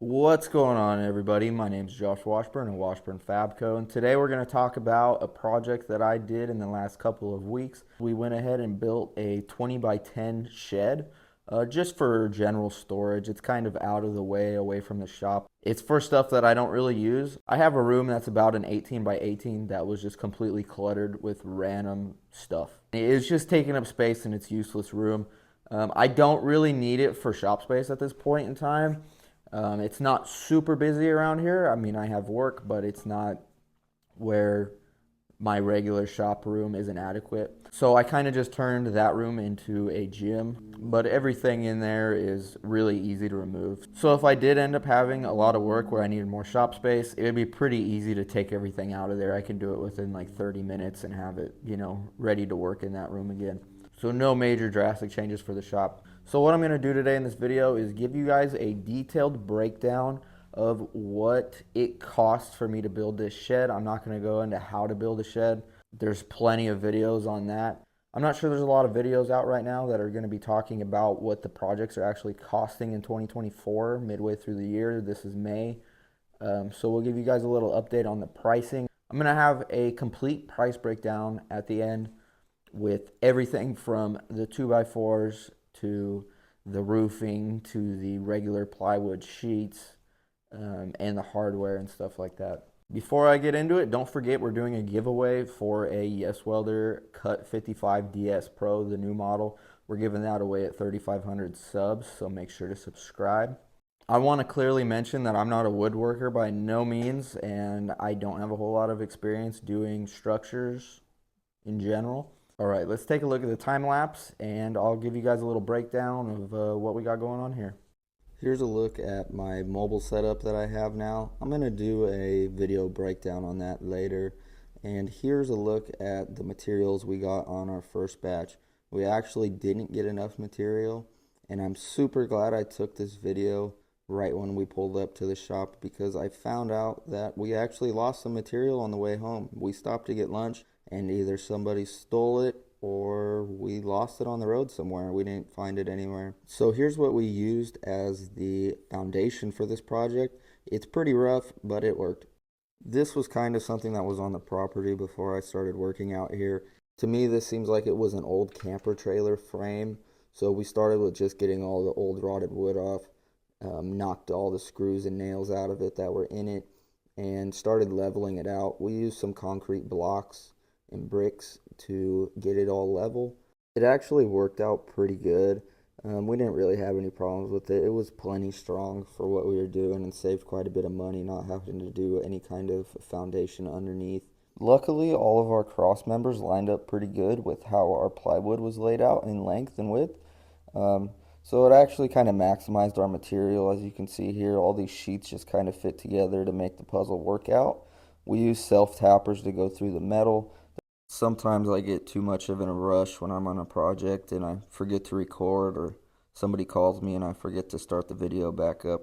What's going on, everybody? My name is Josh Washburn of Washburn Fab Co. And today we're going to talk about a project that I did in the last couple of weeks. We went ahead and built a 20 by 10 shed just for general storage. It's kind of out of the way, away from the shop. It's for stuff that I don't really use. I have a room that's about an 18 by 18 that was just completely cluttered with random stuff. It's just taking up space in its useless room. I don't really need it for shop space at this point in time. It's not super busy around here. I mean, I have work, but it's not where my regular shop room isn't adequate. So I kind of just turned that room into a gym, but everything in there is really easy to remove. So if I did end up having a lot of work where I needed more shop space, it would be pretty easy to take everything out of there. I can do it within like 30 minutes and have it, ready to work in that room again. So no major drastic changes for the shop. So what I'm going to do today in this video is give you guys a detailed breakdown of what it costs for me to build this shed. I'm not going to go into how to build a shed. There's plenty of videos on that. I'm not sure there's a lot of videos out right now that are going to be talking about what the projects are actually costing in 2024, midway through the year. This is May. So we'll give you guys a little update on the pricing. I'm going to have a complete price breakdown at the end with everything from the 2x4s to the roofing to the regular plywood sheets, and the hardware and stuff like that. Before I get into it, don't forget we're doing a giveaway for a Yes Welder Cut 55 DS Pro, the new model. We're giving that away at 3,500 subs, so make sure to subscribe. I want to clearly mention that I'm not a woodworker by no means, and I don't have a whole lot of experience doing structures in general. All right, let's take a look at the time lapse, and I'll give you guys a little breakdown of what we got going on here. Here's a look at my mobile setup that I have now. I'm going to do a video breakdown on that later. And here's a look at the materials we got on our first batch. We actually didn't get enough material, and I'm super glad I took this video right when we pulled up to the shop, because I found out that we actually lost some material on the way home. We stopped to get lunch, and either somebody stole it or we lost it on the road somewhere. We didn't find it anywhere. So here's what we used as the foundation for this project. It's pretty rough, but it worked. This was kind of something that was on the property before I started working out here. To me, this seems like it was an old camper trailer frame. So we started with just getting all the old rotted wood off, knocked all the screws and nails out of it that were in it, and started leveling it out. We used some concrete blocks and bricks to get it all level. It actually worked out pretty good. We didn't really have any problems with it. It was plenty strong for what we were doing and saved quite a bit of money not having to do any kind of foundation underneath. Luckily, all of our cross members lined up pretty good with how our plywood was laid out in length and width. So it actually kind of maximized our material. As you can see here, all these sheets just kind of fit together to make the puzzle work out. We use self-tappers to go through the metal. Sometimes I get too much of in a rush when I'm on a project and I forget to record, or somebody calls me and I forget to start the video back up.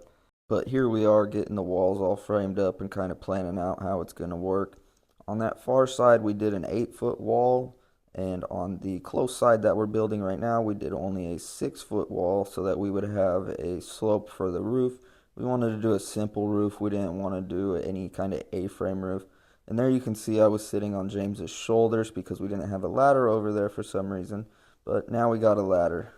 But here we are getting the walls all framed up and kind of planning out how it's going to work. On that far side we did an 8-foot wall, and on the close side that we're building right now we did only a 6-foot wall so that we would have a slope for the roof. We wanted to do a simple roof. We didn't want to do any kind of A-frame roof. And there you can see I was sitting on James's shoulders because we didn't have a ladder over there for some reason. But now we got a ladder.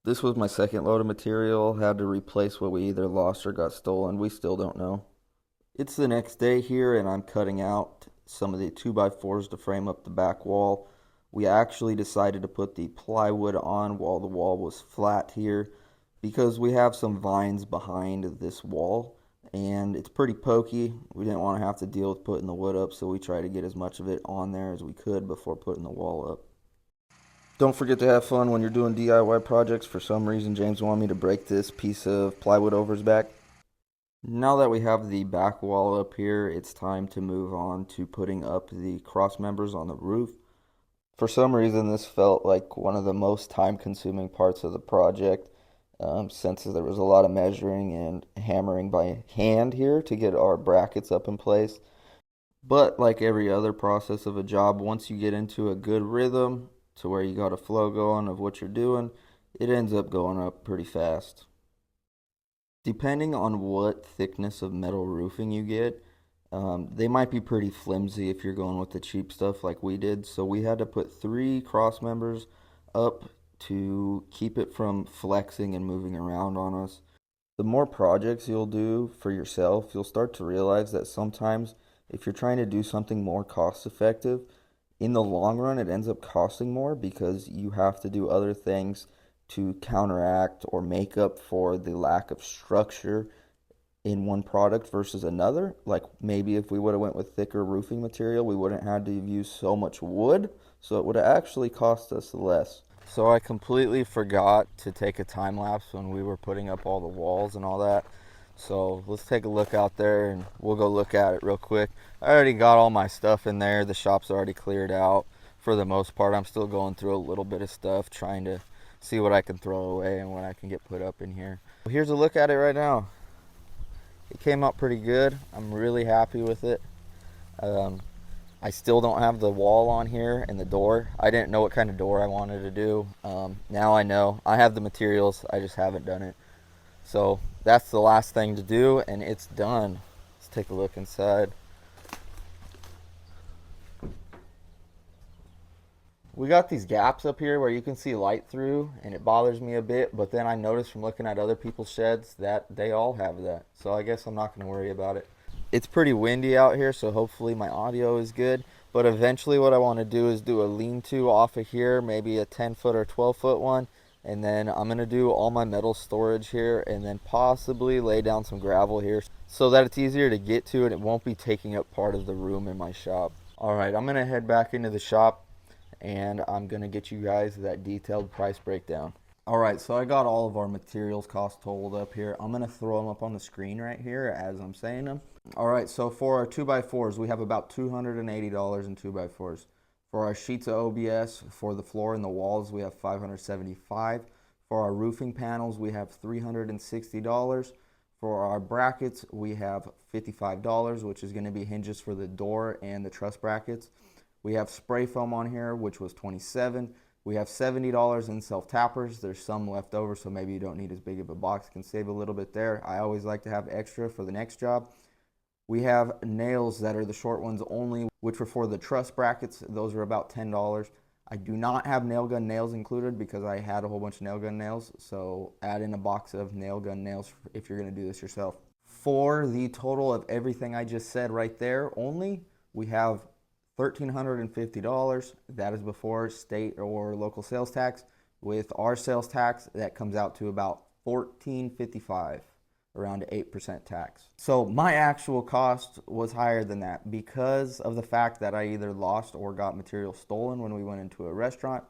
This was my second load of material. Had to replace what we either lost or got stolen. We still don't know. It's the next day here, and I'm cutting out some of the 2x4s to frame up the back wall. We actually decided to put the plywood on while the wall was flat here, because we have some vines behind this wall and it's pretty pokey. We didn't want to have to deal with putting the wood up, so we tried to get as much of it on there as we could before putting the wall up. Don't forget to have fun when you're doing DIY projects. For some reason James wanted me to break this piece of plywood over his back. Now that we have the back wall up here, it's time to move on to putting up the cross members on the roof. For some reason this felt like one of the most time consuming parts of the project. Since there was a lot of measuring and hammering by hand here to get our brackets up in place. But like every other process of a job, once you get into a good rhythm to where you got a flow going of what you're doing, it ends up going up pretty fast. Depending on what thickness of metal roofing you get, they might be pretty flimsy if you're going with the cheap stuff like we did. So we had to put 3 cross members up to keep it from flexing and moving around on us. The more projects you'll do for yourself, you'll start to realize that sometimes if you're trying to do something more cost effective, in the long run, it ends up costing more because you have to do other things to counteract or make up for the lack of structure in one product versus another. Like maybe if we would have went with thicker roofing material, we wouldn't have to use so much wood, so it would have actually cost us less. So I completely forgot to take a time lapse when we were putting up all the walls and all that. So let's take a look out there and we'll go look at it real quick. I already got all my stuff in there. The shop's already cleared out for the most part. I'm still going through a little bit of stuff, trying to see what I can throw away and what I can get put up in here. Here's a look at it right now. It came out pretty good. I'm really happy with it. I still don't have the wall on here and the door. I didn't know what kind of door I wanted to do. Now I know. I have the materials, I just haven't done it. So that's the last thing to do, and it's done. Let's take a look inside. We got these gaps up here where you can see light through, and it bothers me a bit, but then I noticed from looking at other people's sheds that they all have that. So I guess I'm not going to worry about it. It's pretty windy out here, so hopefully my audio is good. But eventually what I want to do is do a lean-to off of here, maybe a 10-foot or 12-foot one. And then I'm going to do all my metal storage here and then possibly lay down some gravel here so that it's easier to get to and it won't be taking up part of the room in my shop. All right, I'm going to head back into the shop and I'm going to get you guys that detailed price breakdown. All right, so I got all of our materials cost totaled up here. I'm going to throw them up on the screen right here as I'm saying them. All right, so for our 2x4s, we have about $280 in 2x4s. For our sheets of OBS, for the floor and the walls, we have $575. For our roofing panels, we have $360. For our brackets, we have $55, which is going to be hinges for the door and the truss brackets. We have spray foam on here, which was $27. We have $70 in self-tappers. There's some left over, so maybe you don't need as big of a box. You can save a little bit there. I always like to have extra for the next job. We have nails that are the short ones only, which are for the truss brackets. Those are about $10. I do not have nail gun nails included because I had a whole bunch of nail gun nails. So add in a box of nail gun nails if you're going to do this yourself. For the total of everything I just said right there only, we have $1,350. That is before state or local sales tax. With our sales tax, that comes out to about $1,455. Around 8% tax. So my actual cost was higher than that because of the fact that I either lost or got material stolen when we went into a restaurant.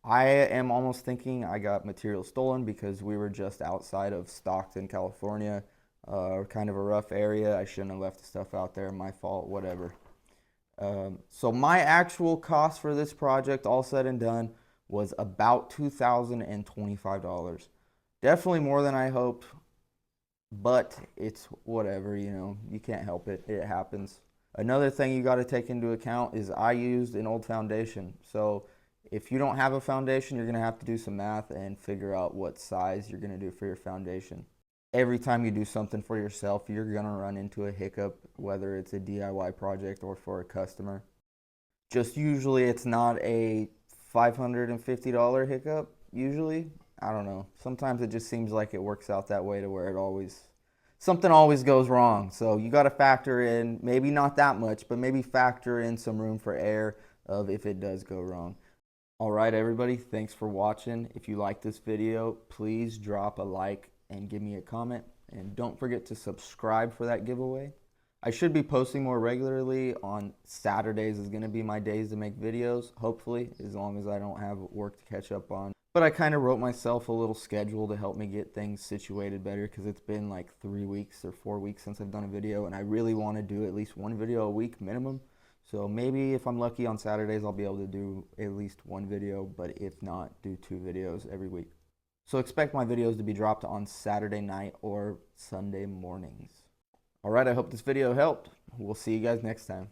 I am almost thinking I got material stolen because we were just outside of Stockton, California, kind of a rough area. I shouldn't have left the stuff out there, my fault, whatever. So my actual cost for this project, all said and done, was about $2,025. Definitely more than I hoped. But it's whatever, you know, you can't help it. It happens. Another thing you got to take into account is I used an old foundation. So if you don't have a foundation, you're going to have to do some math and figure out what size you're going to do for your foundation. Every time you do something for yourself, you're going to run into a hiccup, whether it's a DIY project or for a customer. Just usually it's not a $550 hiccup, usually. I don't know. Sometimes it just seems like it works out that way to where something always goes wrong. So you got to factor in, maybe not that much, but maybe factor in some room for error of if it does go wrong. All right, everybody, thanks for watching. If you like this video, please drop a like and give me a comment. And don't forget to subscribe for that giveaway. I should be posting more regularly. On Saturdays is going to be my days to make videos, hopefully, as long as I don't have work to catch up on. But I kind of wrote myself a little schedule to help me get things situated better because it's been like 3 weeks or 4 weeks since I've done a video, and I really want to do at least one video a week minimum. So maybe if I'm lucky on Saturdays, I'll be able to do at least one video, but if not, do 2 videos every week. So expect my videos to be dropped on Saturday night or Sunday mornings. All right, I hope this video helped. We'll see you guys next time.